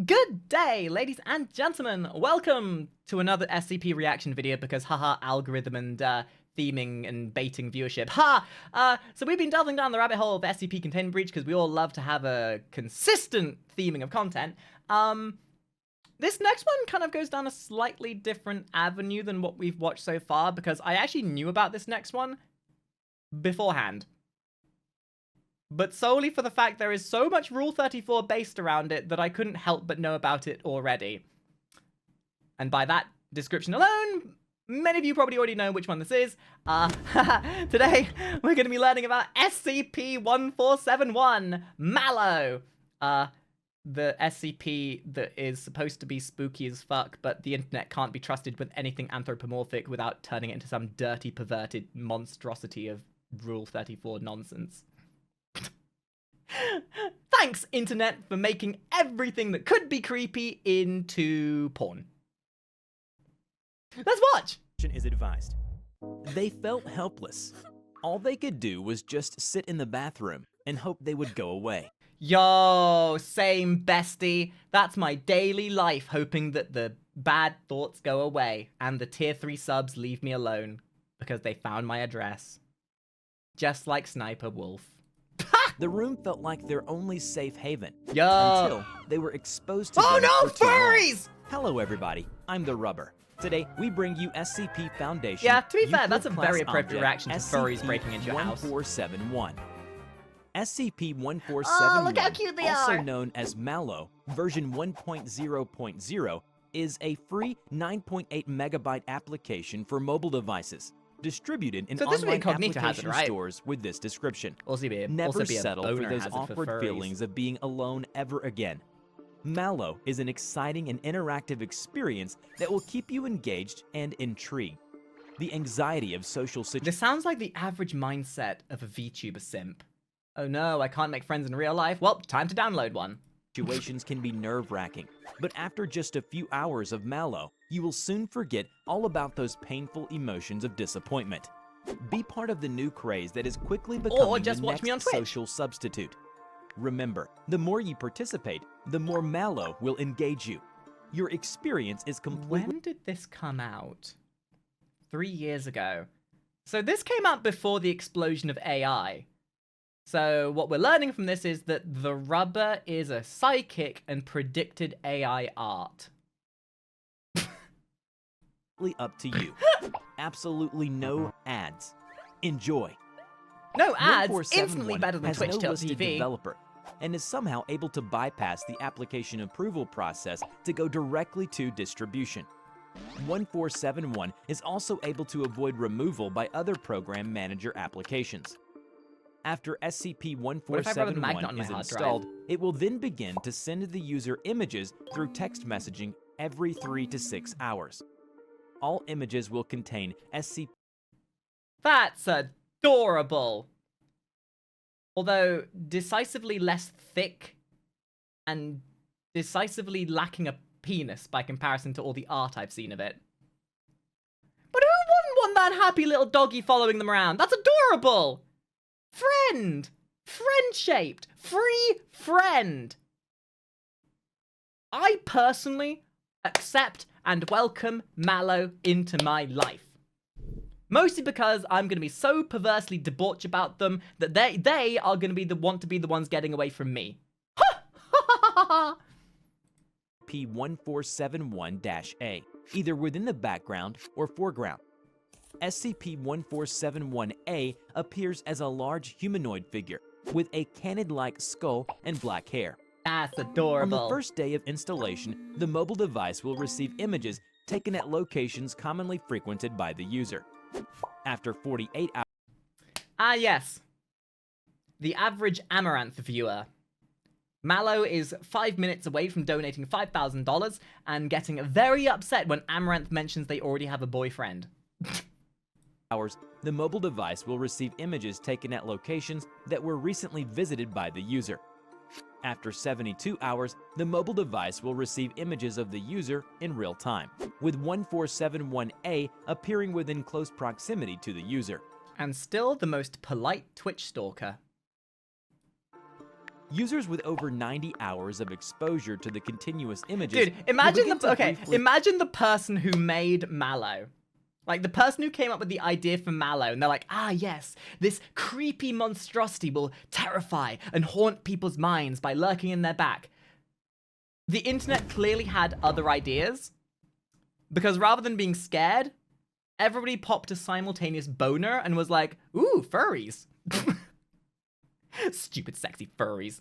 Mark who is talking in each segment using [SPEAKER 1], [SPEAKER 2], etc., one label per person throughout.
[SPEAKER 1] Good day, ladies and gentlemen. Welcome to another SCP reaction video because haha, algorithm and theming and baiting viewership. So we've been delving down the rabbit hole of SCP Containment Breach because we all love to have a consistent theming of content. This next one kind of goes down a slightly different avenue than what we've watched so far because I actually knew about this next one beforehand. But solely for the fact there is so much Rule 34 based around it that I couldn't help but know about it already. And by that description alone, many of you probably already know which one this is. Today, we're going to be learning about SCP-1471 MalO. The SCP that is supposed to be spooky as fuck, but the internet can't be trusted with anything anthropomorphic without turning it into some dirty, perverted monstrosity of Rule 34 nonsense. Thanks, internet, for making everything that could be creepy into porn. Let's watch!
[SPEAKER 2] Is advised. They felt helpless. All they could do was just sit in the bathroom and hope they would go away.
[SPEAKER 1] Yo, same bestie. That's my daily life, hoping that the bad thoughts go away and the tier 3 subs leave me alone because they found my address. Just like Sniper Wolf.
[SPEAKER 2] The room felt like their only safe haven.
[SPEAKER 1] Yo.
[SPEAKER 2] Until they were exposed to
[SPEAKER 1] Oh
[SPEAKER 2] them
[SPEAKER 1] no,
[SPEAKER 2] for too long.
[SPEAKER 1] furries!
[SPEAKER 2] Hello everybody, I'm the Rubber. Today, we bring you SCP Foundation.
[SPEAKER 1] Yeah, to be fair,
[SPEAKER 2] Euclid
[SPEAKER 1] that's a very
[SPEAKER 2] class
[SPEAKER 1] appropriate reaction to furries
[SPEAKER 2] SCP
[SPEAKER 1] breaking into your house.
[SPEAKER 2] 1471. SCP-1471,
[SPEAKER 1] Oh, look how cute they
[SPEAKER 2] also
[SPEAKER 1] are.
[SPEAKER 2] known as MalO, version 1.0.0, is a free 9.8 megabyte application for mobile devices, distributed in
[SPEAKER 1] So this would be
[SPEAKER 2] online
[SPEAKER 1] incognito
[SPEAKER 2] application
[SPEAKER 1] hazard, right?
[SPEAKER 2] stores with this description.
[SPEAKER 1] Also
[SPEAKER 2] Never
[SPEAKER 1] be a
[SPEAKER 2] settle for
[SPEAKER 1] boner
[SPEAKER 2] those
[SPEAKER 1] hazard
[SPEAKER 2] awkward
[SPEAKER 1] for furries.
[SPEAKER 2] feelings of being alone ever again. MalO is an exciting and interactive experience that will keep you engaged and intrigued. The anxiety of social situations.
[SPEAKER 1] This sounds like the average mindset of a VTuber simp. Oh no, I can't make friends in real life? Well, time to download one.
[SPEAKER 2] Situations can be nerve-wracking, but after just a few hours of MalO, you will soon forget all about those painful emotions of disappointment. Be part of the new craze that is quickly becoming
[SPEAKER 1] just
[SPEAKER 2] the
[SPEAKER 1] watch
[SPEAKER 2] next
[SPEAKER 1] me on Twitch.
[SPEAKER 2] social substitute. Remember, the more you participate, the more MalO will engage you. Your experience is completely...
[SPEAKER 1] When did this come out? 3 years ago. So this came out before the explosion of AI. So what we're learning from this is that the Rubber is a psychic and predicted AI art.
[SPEAKER 2] up to you. Absolutely no ads. Enjoy.
[SPEAKER 1] No ads,
[SPEAKER 2] 1471
[SPEAKER 1] instantly better than
[SPEAKER 2] has no listed
[SPEAKER 1] Twitch.tv.
[SPEAKER 2] developer and is somehow able to bypass the application approval process to go directly to distribution. 1471 is also able to avoid removal by other program manager applications. After
[SPEAKER 1] What if I run a magnet on
[SPEAKER 2] SCP-1471
[SPEAKER 1] my
[SPEAKER 2] is
[SPEAKER 1] hard
[SPEAKER 2] installed,
[SPEAKER 1] drive?
[SPEAKER 2] it will then begin to send the user images through text messaging every 3 to 6 hours. All images will contain SCP.
[SPEAKER 1] That's adorable. Although decisively less thick and decisively lacking a penis by comparison to all the art I've seen of it. But who wouldn't want that happy little doggy following them around? That's adorable! Friend! Friend-shaped! Free friend! I personally accept and welcome MalO into my life. Mostly because I'm going to be so perversely debauched about them that they are going to be the ones getting away from me.
[SPEAKER 2] P1471-A, either within the background or foreground. SCP-1471-A appears as a large humanoid figure with a canid-like skull and black hair.
[SPEAKER 1] That's
[SPEAKER 2] On
[SPEAKER 1] adorable.
[SPEAKER 2] the first day of installation, the mobile device will receive images taken at locations commonly frequented by the user. After 48 hours...
[SPEAKER 1] Ah, yes. The average Amaranth viewer. MalO is 5 minutes away from donating $5,000 and getting very upset when Amaranth mentions they already have a boyfriend.
[SPEAKER 2] The mobile device will receive images taken at locations that were recently visited by the user. After 72 hours, the mobile device will receive images of the user in real time, with 1471-A appearing within close proximity to the user.
[SPEAKER 1] And still the most polite Twitch stalker.
[SPEAKER 2] Users with over 90 hours of exposure to the continuous images.
[SPEAKER 1] Dude, imagine
[SPEAKER 2] the
[SPEAKER 1] imagine the person who made MalO. Like, the person who came up with the idea for MalO, and they're like, ah, yes, this creepy monstrosity will terrify and haunt people's minds by lurking in their back. The internet clearly had other ideas, because rather than being scared, everybody popped a simultaneous boner and was like, ooh, furries. Stupid, sexy furries.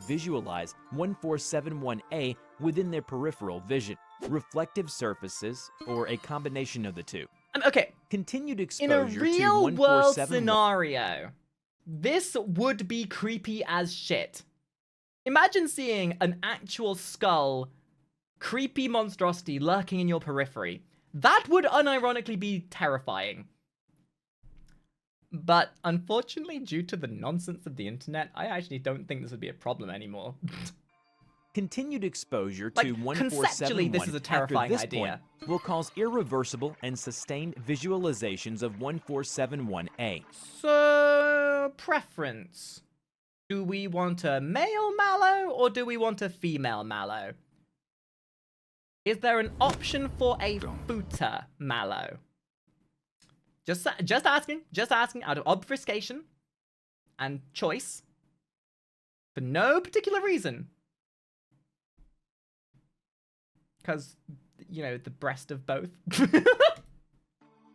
[SPEAKER 2] Visualize 1471A within their peripheral vision, reflective surfaces, or a combination of the two.
[SPEAKER 1] Okay,
[SPEAKER 2] Continued
[SPEAKER 1] in
[SPEAKER 2] exposure
[SPEAKER 1] a
[SPEAKER 2] to
[SPEAKER 1] real world
[SPEAKER 2] 1471
[SPEAKER 1] scenario, this would be creepy as shit. Imagine seeing an actual skull, creepy monstrosity lurking in your periphery. That would unironically be terrifying. But unfortunately, due to the nonsense of the internet, I actually don't think this would be a problem anymore.
[SPEAKER 2] Continued exposure to
[SPEAKER 1] Like,
[SPEAKER 2] 1471
[SPEAKER 1] conceptually, this is a terrifying
[SPEAKER 2] after this
[SPEAKER 1] idea.
[SPEAKER 2] point will cause irreversible and sustained visualizations of 1471A.
[SPEAKER 1] So, preference. Do we want a male MalO or do we want a female MalO? Is there an option for a footer MalO? Just asking out of obfuscation and choice for no particular reason. Because, you know, the breast of both.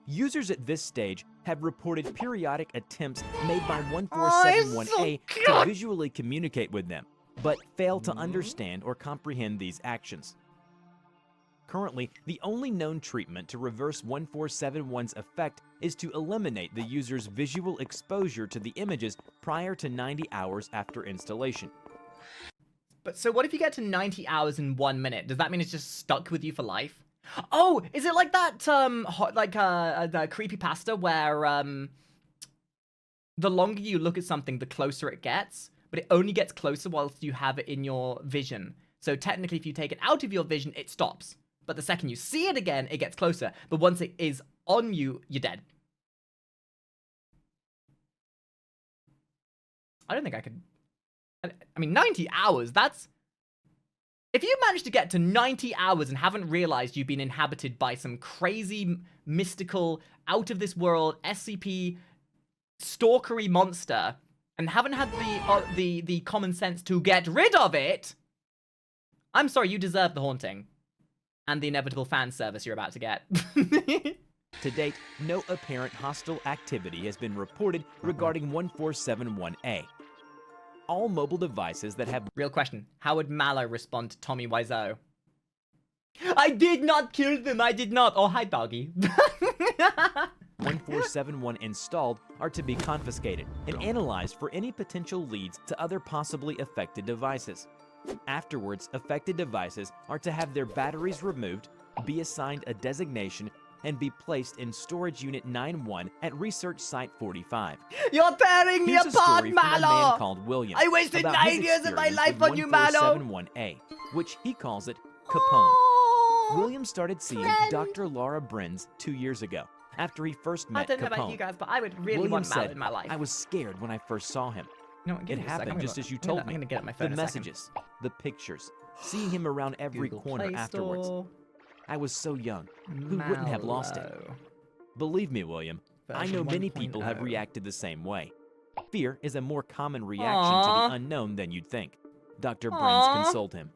[SPEAKER 2] Users at this stage have reported periodic attempts made by 1471A to visually communicate with them, but fail to understand or comprehend these actions. Currently, the only known treatment to reverse 1471's effect is to eliminate the user's visual exposure to the images prior to 90 hours after installation.
[SPEAKER 1] But so what if you get to 90 hours in 1 minute? Does that mean it's just stuck with you for life? Oh, is it like that, the creepypasta where, the longer you look at something, the closer it gets, but it only gets closer whilst you have it in your vision. So technically, if you take it out of your vision, it stops. But the second you see it again, it gets closer. But once it is on you, you're dead. I don't think I could... I mean, 90 hours, that's... If you manage to get to 90 hours and haven't realized you've been inhabited by some crazy, mystical, out-of-this-world, SCP, stalkery monster, and haven't had the common sense to get rid of it, I'm sorry, you deserve the haunting. And the inevitable fan service you're about to get.
[SPEAKER 2] To date, no apparent hostile activity has been reported regarding 1471A. All mobile devices that have...
[SPEAKER 1] Real question. How would MalO respond to Tommy Wiseau? I did not kill them, I did not. Oh, hi, doggy.
[SPEAKER 2] 1471 installed are to be confiscated and analyzed for any potential leads to other possibly affected devices. Afterwards, affected devices are to have their batteries removed, be assigned a designation, and be placed in Storage Unit 9-1 at Research Site 45.
[SPEAKER 1] You're tearing me
[SPEAKER 2] Here's a
[SPEAKER 1] apart,
[SPEAKER 2] story from a man
[SPEAKER 1] MalO!
[SPEAKER 2] called William.
[SPEAKER 1] I wasted
[SPEAKER 2] about
[SPEAKER 1] 9
[SPEAKER 2] his
[SPEAKER 1] years of my
[SPEAKER 2] experience
[SPEAKER 1] life
[SPEAKER 2] with
[SPEAKER 1] on you, MalO!
[SPEAKER 2] 1471A, which he calls it Capone.
[SPEAKER 1] Aww.
[SPEAKER 2] William started seeing
[SPEAKER 1] friend.
[SPEAKER 2] Dr. Laura Brenz 2 years ago, after he first met
[SPEAKER 1] I don't know
[SPEAKER 2] Capone.
[SPEAKER 1] about you guys, but I would really
[SPEAKER 2] William
[SPEAKER 1] want MalO
[SPEAKER 2] said,
[SPEAKER 1] in my life.
[SPEAKER 2] I was scared when I first saw him.
[SPEAKER 1] No,
[SPEAKER 2] It happened just as you told me.
[SPEAKER 1] I'm gonna get my phone
[SPEAKER 2] The
[SPEAKER 1] in a second.
[SPEAKER 2] messages, the pictures, seeing him around every
[SPEAKER 1] Google
[SPEAKER 2] corner
[SPEAKER 1] Play
[SPEAKER 2] afterwards.
[SPEAKER 1] Store.
[SPEAKER 2] I was so young. Who wouldn't have lost it?
[SPEAKER 1] MalO.
[SPEAKER 2] Believe me, William, I know
[SPEAKER 1] Version
[SPEAKER 2] many people have
[SPEAKER 1] 1.0.
[SPEAKER 2] reacted the same way. Fear is a more common reaction
[SPEAKER 1] Aw.
[SPEAKER 2] to the unknown than you'd think. Dr.
[SPEAKER 1] Aw.
[SPEAKER 2] Brenz consoled him.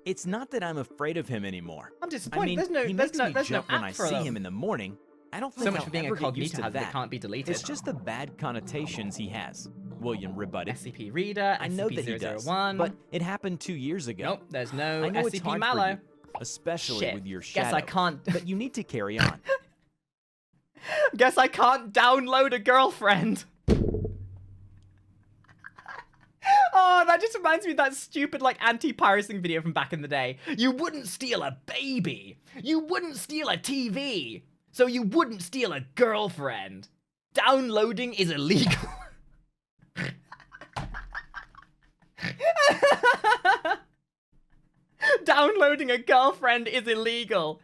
[SPEAKER 2] It's not that I'm afraid of him anymore.
[SPEAKER 1] I'm
[SPEAKER 2] I
[SPEAKER 1] disappointed.
[SPEAKER 2] mean,
[SPEAKER 1] there's no,
[SPEAKER 2] he
[SPEAKER 1] there's
[SPEAKER 2] makes
[SPEAKER 1] no,
[SPEAKER 2] me
[SPEAKER 1] there's no
[SPEAKER 2] jump when I
[SPEAKER 1] app for
[SPEAKER 2] see
[SPEAKER 1] them.
[SPEAKER 2] him in the morning. I don't think
[SPEAKER 1] So much
[SPEAKER 2] I'll
[SPEAKER 1] for being
[SPEAKER 2] ever get used
[SPEAKER 1] incognito
[SPEAKER 2] to
[SPEAKER 1] how that
[SPEAKER 2] that.
[SPEAKER 1] can't be deleted.
[SPEAKER 2] It's just the bad connotations he has, William rebutted.
[SPEAKER 1] SCP Reader,
[SPEAKER 2] I know that he does,
[SPEAKER 1] SCP-001.
[SPEAKER 2] but it happened 2 years ago.
[SPEAKER 1] Nope, there's no
[SPEAKER 2] I know it's
[SPEAKER 1] SCP
[SPEAKER 2] hard for
[SPEAKER 1] MalO.
[SPEAKER 2] you, especially
[SPEAKER 1] Shit.
[SPEAKER 2] with your
[SPEAKER 1] Guess
[SPEAKER 2] shadow.
[SPEAKER 1] I can't.
[SPEAKER 2] But you need to carry on.
[SPEAKER 1] Guess I can't download a girlfriend. Oh, that just reminds me of that stupid, like, anti-pirating video from back in the day. You wouldn't steal a baby. You wouldn't steal a TV. So you wouldn't steal a girlfriend. Downloading is illegal. Downloading a girlfriend is illegal.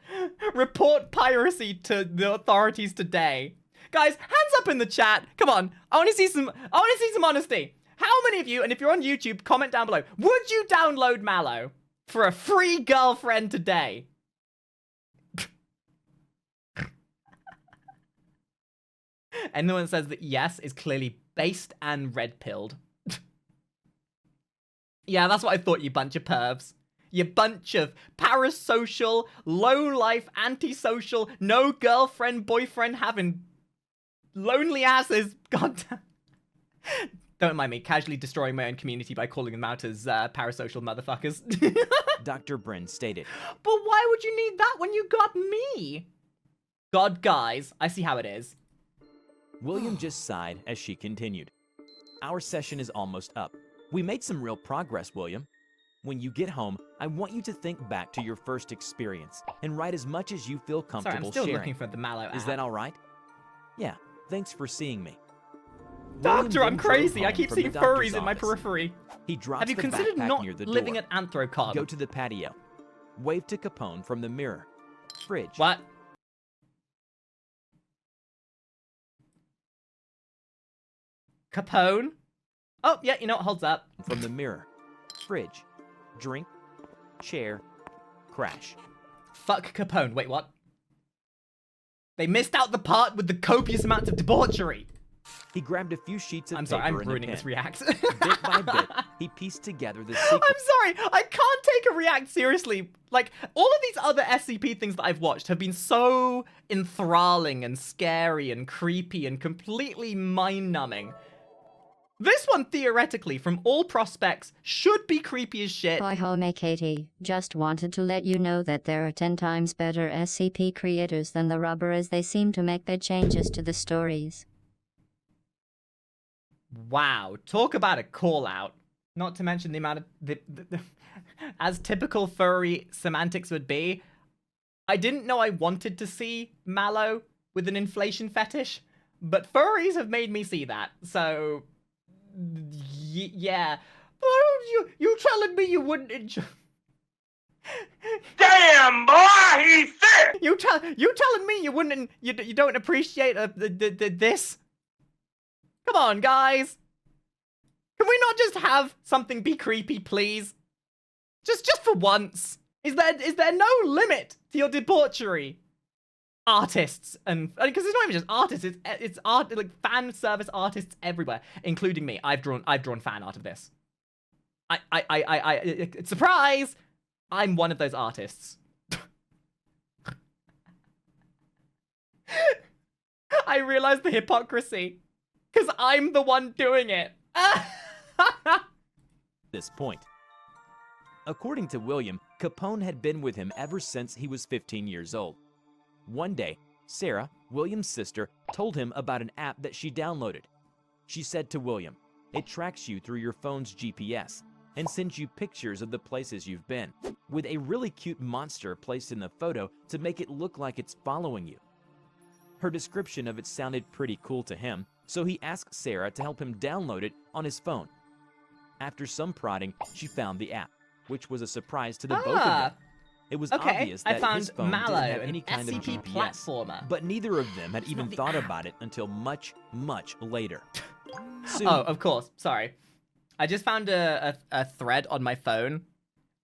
[SPEAKER 1] Report piracy to the authorities today. Guys, hands up in the chat. Come on. I want to see some honesty. How many of you, and if you're on YouTube, comment down below, would you download MalO for a free girlfriend today? Anyone that says that yes is clearly based and red-pilled. Yeah, that's what I thought, you bunch of pervs. You bunch of parasocial, low-life, antisocial, no girlfriend, boyfriend having lonely asses. God damn. Don't mind me casually destroying my own community by calling them out as parasocial motherfuckers.
[SPEAKER 2] Dr. Bryn stated.
[SPEAKER 1] But why would you need that when you got me? God, guys, I see how it is.
[SPEAKER 2] William just sighed as she continued. Our session is almost up. We made some real progress, William. When you get home, I want you to think back to your first experience and write as much as you feel comfortable sharing.
[SPEAKER 1] Sorry, I'm still looking for the MalO app.
[SPEAKER 2] Is that all right? Yeah, thanks for seeing me.
[SPEAKER 1] Doctor, I'm crazy. I keep seeing furries in my periphery.
[SPEAKER 2] He drops
[SPEAKER 1] Have you
[SPEAKER 2] the
[SPEAKER 1] considered
[SPEAKER 2] backpack
[SPEAKER 1] not
[SPEAKER 2] near the
[SPEAKER 1] living
[SPEAKER 2] door.
[SPEAKER 1] at Anthrocon?
[SPEAKER 2] Go to the patio. Wave to Capone from the mirror. Fridge.
[SPEAKER 1] What? Capone? Oh, yeah, you know what holds up.
[SPEAKER 2] From the mirror. Fridge. Drink. Chair. Crash.
[SPEAKER 1] Fuck Capone. Wait, what? They missed out the part with the copious amounts of debauchery.
[SPEAKER 2] He grabbed a few sheets of
[SPEAKER 1] I'm
[SPEAKER 2] paper
[SPEAKER 1] sorry, I'm
[SPEAKER 2] and a
[SPEAKER 1] ruining
[SPEAKER 2] pen.
[SPEAKER 1] this react.
[SPEAKER 2] Bit by bit, he pieced together the secret.
[SPEAKER 1] I'm sorry, I can't take a react seriously. Like, all of these other SCP things that I've watched have been so enthralling and scary and creepy and completely mind-numbing. This one, theoretically, from all prospects, should be creepy as shit.
[SPEAKER 3] Hi home, Katie. Just wanted to let you know that there are 10 times better SCP creators than the rubber as they seem to make their changes to the stories.
[SPEAKER 1] Wow, talk about a call-out. Not to mention the amount of... as typical furry semantics would be, I didn't know I wanted to see MalO with an inflation fetish, but furries have made me see that, so... yeah. You telling me you wouldn't enjoy...
[SPEAKER 4] Damn, boy, he's sick!
[SPEAKER 1] You telling me you wouldn't... You don't appreciate this? Come on, guys. Can we not just have something be creepy, please? Just for once. Is there no limit to your debauchery? Artists and because it's not even just artists, it's art, like fan service artists everywhere, including me. I've drawn fan art of this. Surprise! I'm one of those artists. I realize the hypocrisy. Because I'm the one doing it.
[SPEAKER 2] This point. According to William, Capone had been with him ever since he was 15 years old. One day, Sarah, William's sister, told him about an app that she downloaded. She said to William, "It tracks you through your phone's GPS and sends you pictures of the places you've been, with a really cute monster placed in the photo to make it look like it's following you." Her description of it sounded pretty cool to him, so he asked Sarah to help him download it on his phone. After some prodding, she found the app, which was a surprise to the both of them. It was obvious that his phone didn't have any kind of
[SPEAKER 1] SCP
[SPEAKER 2] GPS,
[SPEAKER 1] platformer.
[SPEAKER 2] but neither of them had even thought about it until much, much later. Soon,
[SPEAKER 1] Oh, of course. Sorry. I just found a thread on my phone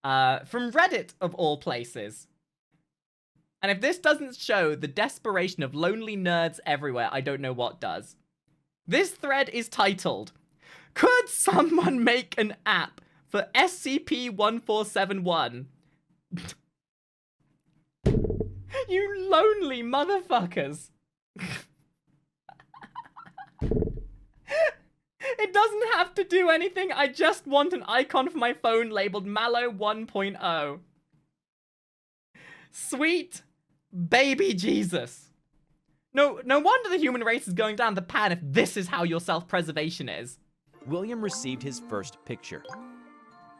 [SPEAKER 1] from Reddit, of all places. And if this doesn't show the desperation of lonely nerds everywhere, I don't know what does. This thread is titled, "Could someone make an app for SCP-1471? You lonely motherfuckers. It doesn't have to do anything. I just want an icon for my phone labeled MalO 1.0. Sweet baby Jesus. No wonder the human race is going down the pan if this is how your self-preservation is.
[SPEAKER 2] William received his first picture.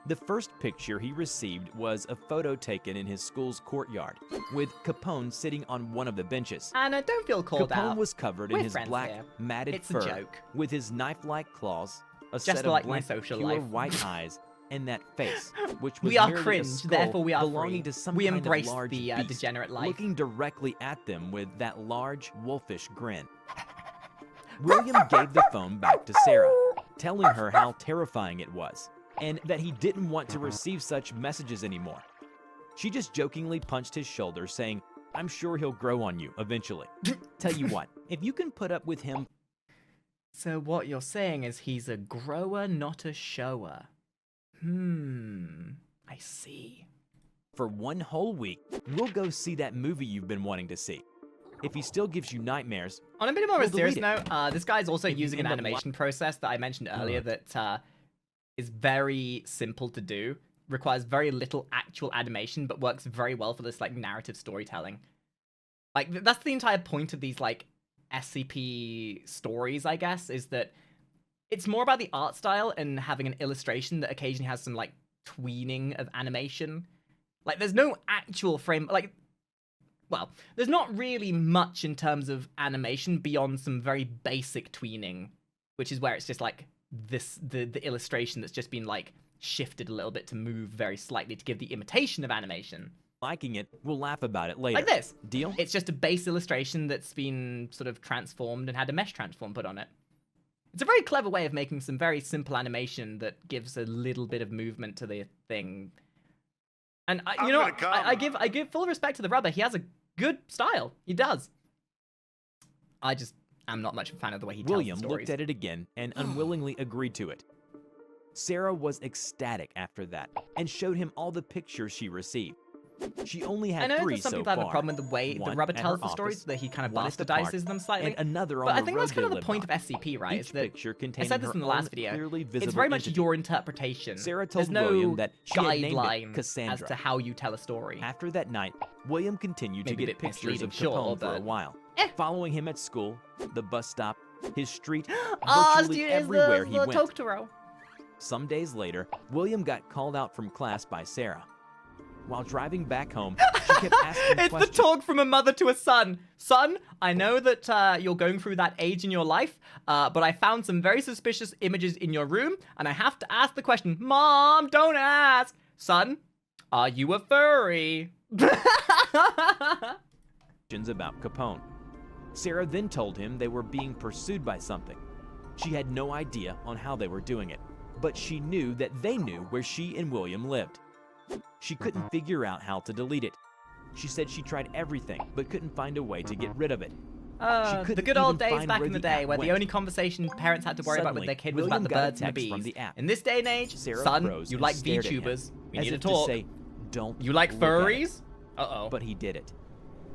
[SPEAKER 2] The first picture he received was a photo taken in his school's courtyard, with Capone sitting on one of the benches.
[SPEAKER 1] Anna, don't feel called out.
[SPEAKER 2] Capone was covered in his black, matted
[SPEAKER 1] It's
[SPEAKER 2] fur,
[SPEAKER 1] a joke.
[SPEAKER 2] with his knife-like claws, a
[SPEAKER 1] Just
[SPEAKER 2] set of
[SPEAKER 1] like my
[SPEAKER 2] blank,
[SPEAKER 1] social
[SPEAKER 2] pure
[SPEAKER 1] life.
[SPEAKER 2] white eyes, and that face, which was
[SPEAKER 1] We are
[SPEAKER 2] merely a
[SPEAKER 1] cringe,
[SPEAKER 2] skull
[SPEAKER 1] therefore we are
[SPEAKER 2] belonging
[SPEAKER 1] free.
[SPEAKER 2] to some
[SPEAKER 1] We
[SPEAKER 2] kind
[SPEAKER 1] embrace
[SPEAKER 2] of large
[SPEAKER 1] the
[SPEAKER 2] beast,
[SPEAKER 1] degenerate life.
[SPEAKER 2] looking directly at them with that large, wolfish grin. William gave the phone back to Sarah. telling her how terrifying it was, and that he didn't want to receive such messages anymore. She just jokingly punched his shoulder, saying, "I'm sure he'll grow on you eventually. Tell you what, if you can put up with him..."
[SPEAKER 1] So what you're saying is he's a grower, not a shower. I see.
[SPEAKER 2] For 1 whole week, we'll go see that movie you've been wanting to see. If he still gives you nightmares,
[SPEAKER 1] On a bit more of a
[SPEAKER 2] we'll
[SPEAKER 1] serious
[SPEAKER 2] delete
[SPEAKER 1] note, this guy's also
[SPEAKER 2] If you
[SPEAKER 1] using an
[SPEAKER 2] end up
[SPEAKER 1] animation process that I mentioned earlier that is very simple to do, requires very little actual animation, but works very well for this like narrative storytelling. Like that's the entire point of these like SCP stories, I guess, is that it's more about the art style and having an illustration that occasionally has some like tweening of animation. Like there's no actual frame, like, well, there's not really much in terms of animation beyond some very basic tweening, which is where it's just like the illustration that's just been like shifted a little bit to move very slightly to give the imitation of animation.
[SPEAKER 2] liking it, we'll laugh about it later.
[SPEAKER 1] Like this.
[SPEAKER 2] Deal?
[SPEAKER 1] It's just a base illustration that's been sort of transformed and had a mesh transform put on it. It's a very clever way of making some very simple animation that gives a little bit of movement to the thing. And you know, I give full respect to the rubber. He has a good style. He does. I just am not much of a fan of the way he tells
[SPEAKER 2] William
[SPEAKER 1] the stories.
[SPEAKER 2] looked at it again and unwillingly agreed to it. Sarah was ecstatic after that and showed him all the pictures she received. She only had
[SPEAKER 1] I know
[SPEAKER 2] 3
[SPEAKER 1] that some
[SPEAKER 2] so
[SPEAKER 1] people have a
[SPEAKER 2] far.
[SPEAKER 1] problem with the way the
[SPEAKER 2] One
[SPEAKER 1] rubber
[SPEAKER 2] at
[SPEAKER 1] tells
[SPEAKER 2] her
[SPEAKER 1] the stories,
[SPEAKER 2] office,
[SPEAKER 1] that he kind of
[SPEAKER 2] one at the park,
[SPEAKER 1] bastardizes them slightly.
[SPEAKER 2] and another on
[SPEAKER 1] But I
[SPEAKER 2] the
[SPEAKER 1] think
[SPEAKER 2] road
[SPEAKER 1] that's kind of
[SPEAKER 2] they
[SPEAKER 1] the
[SPEAKER 2] lived
[SPEAKER 1] point
[SPEAKER 2] on.
[SPEAKER 1] of SCP, right?
[SPEAKER 2] Each
[SPEAKER 1] Is that
[SPEAKER 2] picture
[SPEAKER 1] I
[SPEAKER 2] containing
[SPEAKER 1] said this
[SPEAKER 2] her
[SPEAKER 1] in the last
[SPEAKER 2] own
[SPEAKER 1] video.
[SPEAKER 2] clearly
[SPEAKER 1] It's
[SPEAKER 2] visible
[SPEAKER 1] very much
[SPEAKER 2] entity.
[SPEAKER 1] your interpretation.
[SPEAKER 2] Sarah told
[SPEAKER 1] There's no
[SPEAKER 2] William that she had named it
[SPEAKER 1] guideline
[SPEAKER 2] Cassandra.
[SPEAKER 1] as to how you tell a story.
[SPEAKER 2] After that night, William continued
[SPEAKER 1] Maybe a
[SPEAKER 2] to get
[SPEAKER 1] bit
[SPEAKER 2] pictures of
[SPEAKER 1] misleading, sure,
[SPEAKER 2] Capone for a
[SPEAKER 1] but-
[SPEAKER 2] while,
[SPEAKER 1] Eh.
[SPEAKER 2] following him at school, the bus stop, his street,
[SPEAKER 1] Ah,
[SPEAKER 2] virtually everywhere he went.
[SPEAKER 1] Totoro.
[SPEAKER 2] Some days later, William got called out from class by Sarah. While driving back home, she kept asking
[SPEAKER 1] It's
[SPEAKER 2] questions.
[SPEAKER 1] the talk from a mother to a son. Son, I know that you're going through that age in your life, but I found some very suspicious images in your room, and I have to ask the question. Mom, don't ask. Son, are you a furry?
[SPEAKER 2] About Capone. Sarah then told him they were being pursued by something. She had no idea on how they were doing it, but she knew that they knew where she and William lived. She couldn't figure out how to delete it. She said she tried everything, but couldn't find a way to get rid of it.
[SPEAKER 1] The
[SPEAKER 2] couldn't
[SPEAKER 1] good old
[SPEAKER 2] even
[SPEAKER 1] days
[SPEAKER 2] find
[SPEAKER 1] back
[SPEAKER 2] where
[SPEAKER 1] in the
[SPEAKER 2] the
[SPEAKER 1] day
[SPEAKER 2] app
[SPEAKER 1] where the
[SPEAKER 2] went.
[SPEAKER 1] only conversation parents had to worry about with
[SPEAKER 2] Suddenly,
[SPEAKER 1] their kid was
[SPEAKER 2] William
[SPEAKER 1] about the
[SPEAKER 2] got a
[SPEAKER 1] birds and the
[SPEAKER 2] text from
[SPEAKER 1] bees.
[SPEAKER 2] the app.
[SPEAKER 1] In this day and age,
[SPEAKER 2] Sarah
[SPEAKER 1] son,
[SPEAKER 2] froze
[SPEAKER 1] you
[SPEAKER 2] and
[SPEAKER 1] like
[SPEAKER 2] stared at him,
[SPEAKER 1] VTubers. We
[SPEAKER 2] as
[SPEAKER 1] need to
[SPEAKER 2] if
[SPEAKER 1] talk.
[SPEAKER 2] say, "Don't
[SPEAKER 1] You like
[SPEAKER 2] look at it."
[SPEAKER 1] furries? Uh-oh.
[SPEAKER 2] But he did it.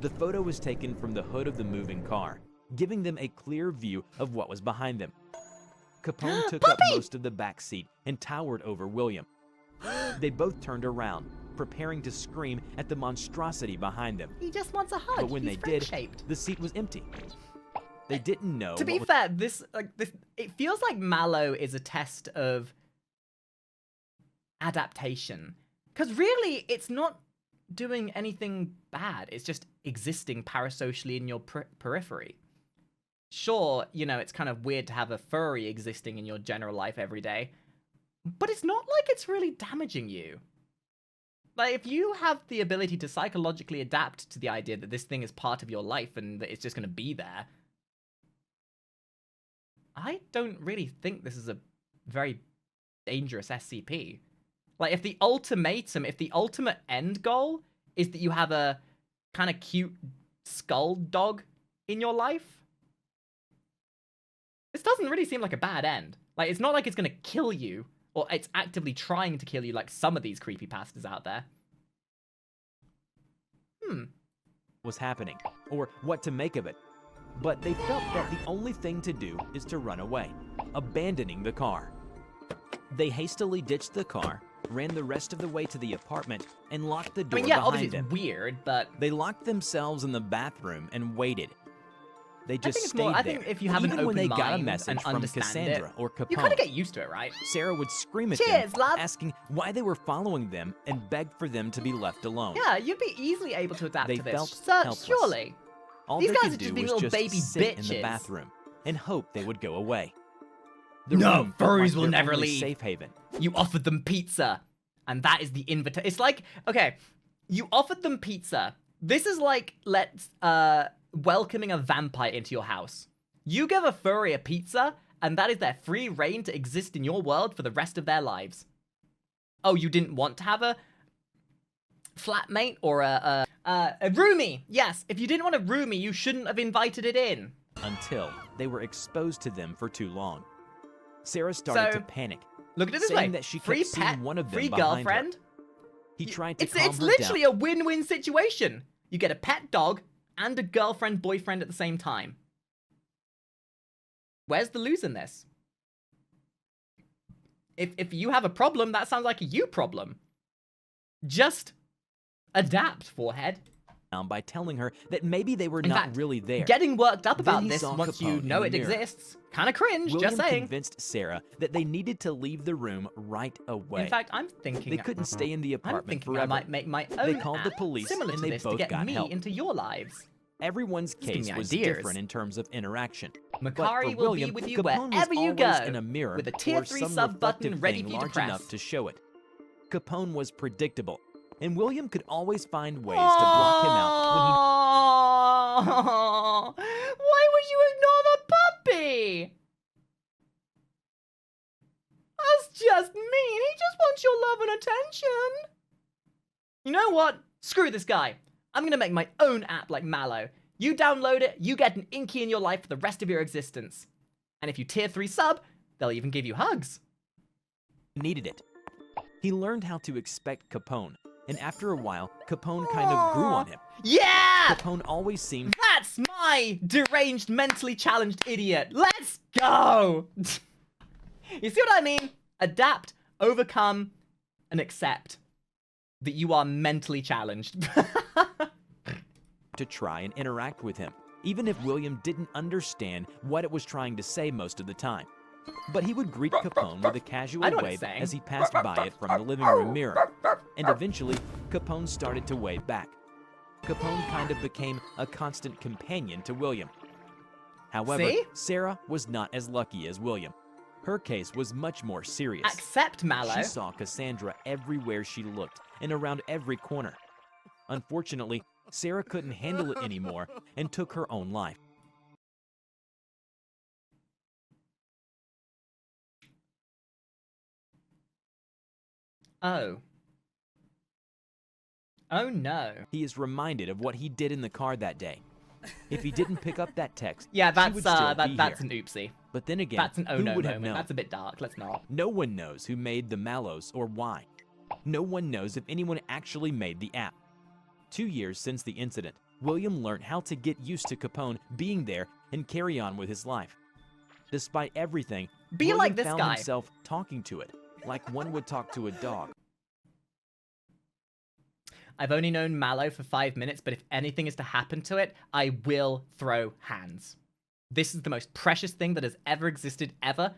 [SPEAKER 2] The photo was taken from the hood of the moving car, giving them a clear view of what was behind them. Capone took up most of the back seat and towered over William. They both turned around, preparing to scream at the monstrosity behind them.
[SPEAKER 1] He just wants a hug.
[SPEAKER 2] But when
[SPEAKER 1] He's
[SPEAKER 2] they did,
[SPEAKER 1] friend-shaped.
[SPEAKER 2] the seat was empty. They didn't know
[SPEAKER 1] To be
[SPEAKER 2] what was
[SPEAKER 1] fair, it feels like MalO is a test of adaptation. Because really, it's not doing anything bad. It's just existing parasocially in your periphery. Sure, you know, it's kind of weird to have a furry existing in your general life every day, but it's not like it's really damaging you. Like, if you have the ability to psychologically adapt to the idea that this thing is part of your life and that it's just going to be there, I don't really think this is a very dangerous SCP. Like, if the ultimate end goal is that you have a kind of cute skull dog in your life, this doesn't really seem like a bad end. Like, it's not like it's going to kill you, or it's actively trying to kill you like some of these creepypastas out there.
[SPEAKER 2] was happening, or what to make of it. But they felt that the only thing to do is to run away, abandoning the car. They hastily ditched the car, ran the rest of the way to the apartment, and locked the
[SPEAKER 1] I
[SPEAKER 2] door
[SPEAKER 1] mean, yeah,
[SPEAKER 2] behind
[SPEAKER 1] obviously
[SPEAKER 2] them.
[SPEAKER 1] it's weird, but
[SPEAKER 2] They locked themselves in the bathroom and waited. They just
[SPEAKER 1] think it's
[SPEAKER 2] stayed
[SPEAKER 1] more- I
[SPEAKER 2] there.
[SPEAKER 1] think if you have an
[SPEAKER 2] Even when
[SPEAKER 1] open
[SPEAKER 2] they got a
[SPEAKER 1] mind
[SPEAKER 2] message
[SPEAKER 1] and
[SPEAKER 2] from
[SPEAKER 1] understand
[SPEAKER 2] Cassandra
[SPEAKER 1] it,
[SPEAKER 2] or Capone,
[SPEAKER 1] you kind of get used to it, right?
[SPEAKER 2] Sarah would scream at
[SPEAKER 1] Cheers,
[SPEAKER 2] them,
[SPEAKER 1] lad.
[SPEAKER 2] asking why they were following them and begged for them to be left alone.
[SPEAKER 1] Yeah, you'd be easily able to adapt
[SPEAKER 2] They
[SPEAKER 1] to this.
[SPEAKER 2] felt
[SPEAKER 1] So,
[SPEAKER 2] helpless.
[SPEAKER 1] surely.
[SPEAKER 2] All
[SPEAKER 1] These
[SPEAKER 2] they
[SPEAKER 1] guys
[SPEAKER 2] could
[SPEAKER 1] are just
[SPEAKER 2] do
[SPEAKER 1] being
[SPEAKER 2] was
[SPEAKER 1] little
[SPEAKER 2] just
[SPEAKER 1] baby
[SPEAKER 2] sit in the
[SPEAKER 1] bitches.
[SPEAKER 2] bathroom and hope they would go away. The
[SPEAKER 1] No,
[SPEAKER 2] room felt
[SPEAKER 1] furries
[SPEAKER 2] like
[SPEAKER 1] will
[SPEAKER 2] their
[SPEAKER 1] never
[SPEAKER 2] only
[SPEAKER 1] leave.
[SPEAKER 2] safe haven.
[SPEAKER 1] You offered them pizza, and that is the invitation. It's like, okay, you offered them pizza. This is like welcoming a vampire into your house. You give a furry a pizza, and that is their free reign to exist in your world for the rest of their lives. Oh, you didn't want to have a flatmate or a roomie? Yes, if you didn't want a roomie, you shouldn't have invited it in.
[SPEAKER 2] Until they were exposed to them for too long. Sarah started to panic.
[SPEAKER 1] Look at it this
[SPEAKER 2] saying
[SPEAKER 1] way:
[SPEAKER 2] that she
[SPEAKER 1] free
[SPEAKER 2] kept seeing
[SPEAKER 1] pet,
[SPEAKER 2] one of them
[SPEAKER 1] free
[SPEAKER 2] behind
[SPEAKER 1] girlfriend.
[SPEAKER 2] her. He tried to
[SPEAKER 1] It's
[SPEAKER 2] calm her
[SPEAKER 1] literally
[SPEAKER 2] down.
[SPEAKER 1] a win-win situation. You get a pet dog and a girlfriend boyfriend at the same time. Where's the lose in this? If you have a problem, that sounds like a you problem. Just adapt, forehead.
[SPEAKER 2] By telling her that maybe they were
[SPEAKER 1] In
[SPEAKER 2] not
[SPEAKER 1] fact,
[SPEAKER 2] really there.
[SPEAKER 1] Getting worked up
[SPEAKER 2] Then
[SPEAKER 1] about
[SPEAKER 2] he
[SPEAKER 1] this
[SPEAKER 2] saw
[SPEAKER 1] once you
[SPEAKER 2] Capone
[SPEAKER 1] know
[SPEAKER 2] in
[SPEAKER 1] it
[SPEAKER 2] the mirror.
[SPEAKER 1] exists. Kind of cringe,
[SPEAKER 2] William
[SPEAKER 1] just saying.
[SPEAKER 2] convinced Sarah that they needed to leave the room right away.
[SPEAKER 1] In fact, I'm thinking
[SPEAKER 2] they couldn't stay in the
[SPEAKER 1] I'm
[SPEAKER 2] apartment
[SPEAKER 1] thinking
[SPEAKER 2] forever.
[SPEAKER 1] I might make my own
[SPEAKER 2] They called the
[SPEAKER 1] app
[SPEAKER 2] police
[SPEAKER 1] similar
[SPEAKER 2] and
[SPEAKER 1] to
[SPEAKER 2] they
[SPEAKER 1] this
[SPEAKER 2] both
[SPEAKER 1] to get
[SPEAKER 2] got
[SPEAKER 1] me
[SPEAKER 2] help.
[SPEAKER 1] into your lives.
[SPEAKER 2] Everyone's
[SPEAKER 1] giving
[SPEAKER 2] case
[SPEAKER 1] me
[SPEAKER 2] was
[SPEAKER 1] ideas.
[SPEAKER 2] different in terms of interaction.
[SPEAKER 1] Makari
[SPEAKER 2] but for
[SPEAKER 1] will
[SPEAKER 2] William,
[SPEAKER 1] be with you
[SPEAKER 2] Capone
[SPEAKER 1] wherever
[SPEAKER 2] was
[SPEAKER 1] you
[SPEAKER 2] always
[SPEAKER 1] go,
[SPEAKER 2] in a mirror
[SPEAKER 1] with a tier
[SPEAKER 2] or
[SPEAKER 1] 3
[SPEAKER 2] some
[SPEAKER 1] sub button
[SPEAKER 2] reflective
[SPEAKER 1] ready
[SPEAKER 2] thing
[SPEAKER 1] for you to
[SPEAKER 2] large
[SPEAKER 1] press.
[SPEAKER 2] enough to show it. Capone was predictable, and William could always find ways to block him out
[SPEAKER 1] Why would you ignore the puppy? That's just mean. He just wants your love and attention. You know what? Screw this guy. I'm gonna make my own app like MalO. You download it, you get an Inky in your life for the rest of your existence. And if you tier 3 sub, they'll even give you hugs.
[SPEAKER 2] when he needed it. He learned how to expect Capone, and after a while, Capone kind of grew on him.
[SPEAKER 1] Yeah!
[SPEAKER 2] Capone always seemed
[SPEAKER 1] That's my deranged, mentally challenged idiot. Let's go! You see what I mean? Adapt, overcome, and accept that you are mentally challenged.
[SPEAKER 2] to try and interact with him, even if William didn't understand what it was trying to say most of the time. But he would greet Capone with a casual
[SPEAKER 1] I know what it's
[SPEAKER 2] wave
[SPEAKER 1] saying.
[SPEAKER 2] as he passed by it from the living room mirror, and eventually, Capone started to wave back. Capone kind of became a constant companion to William. However,
[SPEAKER 1] See?
[SPEAKER 2] Sarah was not as lucky as William. Her case was much more serious.
[SPEAKER 1] Accept, MalO.
[SPEAKER 2] She saw Cassandra everywhere she looked and around every corner. Unfortunately, Sarah couldn't handle it anymore and took her own life.
[SPEAKER 1] Oh. Oh no.
[SPEAKER 2] He is reminded of what he did in the car that day. If he didn't pick up that text,
[SPEAKER 1] Yeah,
[SPEAKER 2] she
[SPEAKER 1] that's
[SPEAKER 2] would still be
[SPEAKER 1] that's
[SPEAKER 2] here.
[SPEAKER 1] an oopsie.
[SPEAKER 2] But then again,
[SPEAKER 1] That's an oh
[SPEAKER 2] who
[SPEAKER 1] no
[SPEAKER 2] would have
[SPEAKER 1] moment.
[SPEAKER 2] known?
[SPEAKER 1] That's a bit dark. Let's not.
[SPEAKER 2] No one knows who made the MalOs or why. No one knows if anyone actually made the app. 2 years since the incident, William learned how to get used to Capone being there and carry on with his life. Despite everything,
[SPEAKER 1] Be
[SPEAKER 2] William
[SPEAKER 1] like this
[SPEAKER 2] found
[SPEAKER 1] guy.
[SPEAKER 2] himself talking to it, like one would talk to a dog.
[SPEAKER 1] I've only known MalO for 5 minutes, but if anything is to happen to it, I will throw hands. This is the most precious thing that has ever existed, ever.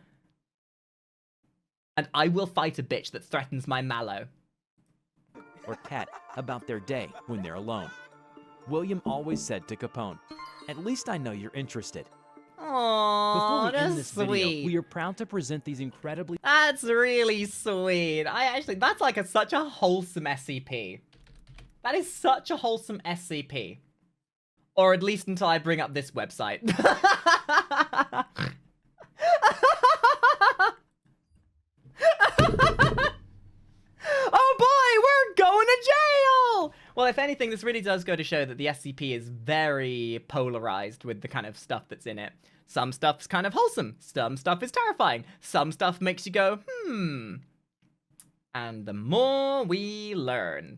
[SPEAKER 1] And I will fight a bitch that threatens my MalO.
[SPEAKER 2] Or cat about their day when they're alone. William always said to Capone, "At least I know you're interested." Before
[SPEAKER 1] Aww,
[SPEAKER 2] we end
[SPEAKER 1] that's
[SPEAKER 2] this video,
[SPEAKER 1] sweet.
[SPEAKER 2] we are proud to present these incredibly
[SPEAKER 1] That's really sweet. That's like such a wholesome SCP. That is such a wholesome SCP. Or at least until I bring up this website. Oh boy, we're going to jail! Well, if anything, this really does go to show that the SCP is very polarized with the kind of stuff that's in it. Some stuff's kind of wholesome, some stuff is terrifying, some stuff makes you go, And the more we learn.